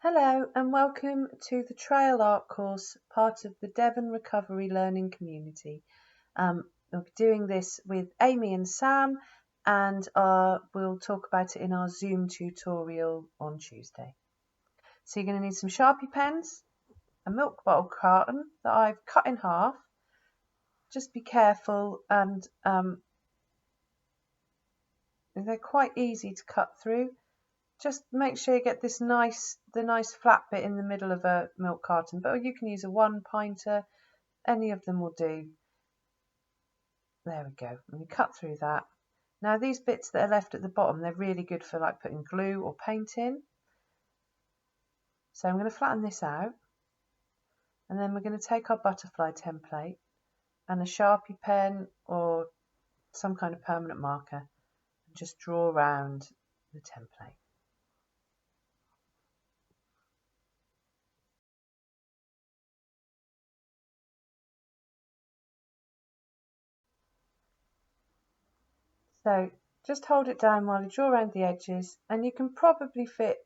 Hello and welcome to the Trail Art course, part of the Devon Recovery Learning Community. We'll be doing this with Amy and Sam, and we'll talk about it in our Zoom tutorial on Tuesday. So you're going to need some Sharpie pens, a milk bottle carton that I've cut in half. Just be careful, and they're quite easy to cut through. Just make sure you get the nice flat bit in the middle of a milk carton, but you can use a 1-pinter, any of them will do. There we go, and we cut through that. Now these bits that are left at the bottom, they're really good for like putting glue or paint in. So I'm going to flatten this out, and then we're going to take our butterfly template and a Sharpie pen or some kind of permanent marker and just draw around the template. So just hold it down while you draw around the edges, and you can probably fit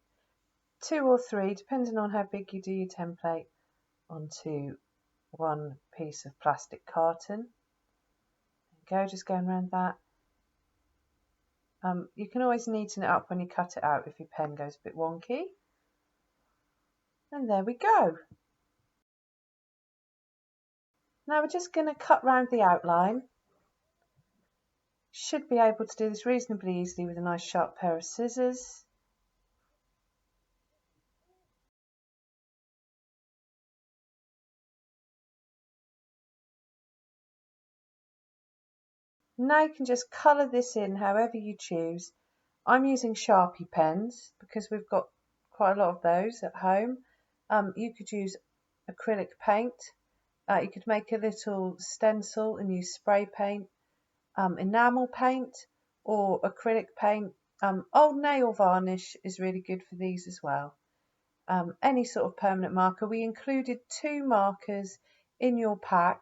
2 or 3, depending on how big you do your template, onto one piece of plastic carton. There you go, just going around that. You can always neaten it up when you cut it out if your pen goes a bit wonky. And there we go. Now we're just going to cut round the outline. Should be able to do this reasonably easily with a nice sharp pair of scissors. Now you can just colour this in however you choose. I'm using Sharpie pens because we've got quite a lot of those at home. You could use acrylic paint. You could make a little stencil and use spray paint, enamel paint or acrylic paint. Old nail varnish is really good for these as well. Any sort of permanent marker. We included 2 markers in your pack,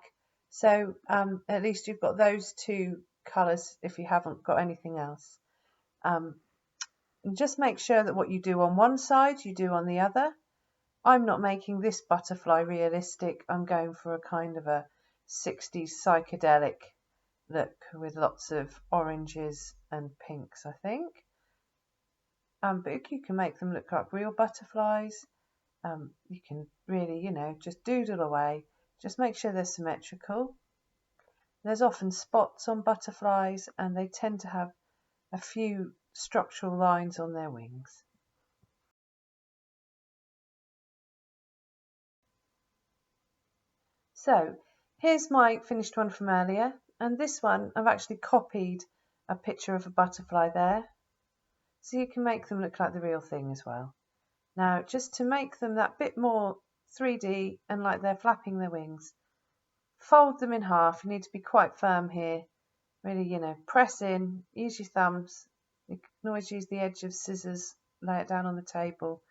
so at least you've got those 2 colours if you haven't got anything else. And just make sure that what you do on one side you do on the other. I'm not making this butterfly realistic. I'm going for a kind of a 60s psychedelic look with lots of oranges and pinks, I think. But you can make them look like real butterflies. You can really, just doodle away. Just make sure they're symmetrical. There's often spots on butterflies, and they tend to have a few structural lines on their wings. So here's my finished one from earlier, and this one I've actually copied a picture of a butterfly there, so you can make them look like the real thing as well. Now just to make them that bit more 3D and like they're flapping their wings, fold them in half. You need to be quite firm here, really, press in, use your thumbs. You can always use the edge of scissors, lay it down on the table,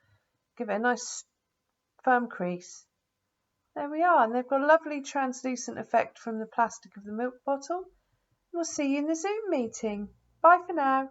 give it a nice firm crease. There we are, and they've got a lovely translucent effect from the plastic of the milk bottle. We'll see you in the Zoom meeting. Bye for now.